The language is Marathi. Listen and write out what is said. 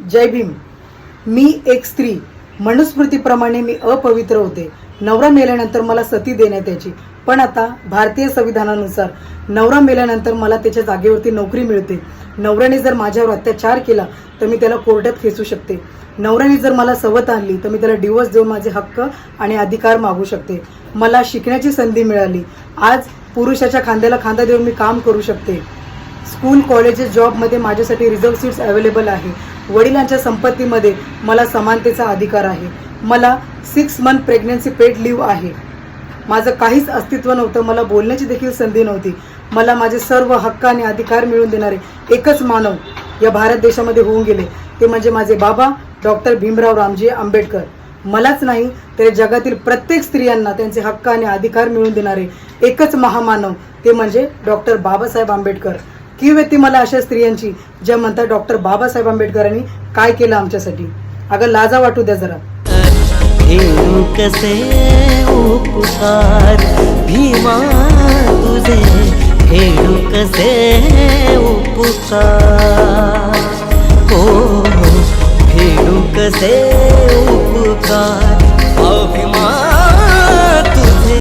जय भीम. मी एक स्त्री, मनुस्मृतीप्रमाणे मी अपवित्र होते. नवरा मेल्यानंतर मला सती देण्यात यायची, पण आता भारतीय संविधानानुसार नवरा मेल्यानंतर मला त्याच्या जागेवरती नोकरी मिळते. नवऱ्याने जर माझ्यावर अत्याचार केला तर मी त्याला कोर्टात खेचू शकते. नवऱ्याने जर मला सवत आणली तर मी त्याला डिवोर्स देऊन माझे हक्क आणि अधिकार मागू शकते. मला शिकण्याची संधी मिळाली. आज पुरुषाच्या खांद्याला खांदा देऊन मी काम करू शकते. स्कूल, कॉलेजेस, जॉबमध्ये माझ्यासाठी रिझर्व सीट्स अवेलेबल आहे. वडिलांच्या संपत्तीमध्ये मला समानतेचा अधिकार आहे. मला 6 मंथ प्रेग्नन्सी पेड लिव्ह आहे. माझं काहीच अस्तित्व नव्हतं. मला बोलण्याची देखील संधी नव्हती. मला माझे सर्व हक्क आणि अधिकार मिळवून देणारे एकच मानव या भारत देशामध्ये होऊन गेले, ते म्हणजे माझे बाबा डॉक्टर भीमराव रामजी आंबेडकर. मलाच नाही तर जगातील प्रत्येक स्त्रियांना त्यांचे हक्क आणि अधिकार मिळवून देणारे एकच महामानव, ते म्हणजे डॉक्टर बाबासाहेब आंबेडकर. कीव येते मला अशा स्त्रियांची ज्या म्हणतात डॉक्टर बाबासाहेब आंबेडकरांनी काय केलं आमच्यासाठी. अगं लाजा वाटू द्या जरा. खेळू कसे उपकार भीमा तुझे, खेळू कसे उपकार, हो खेळू कसे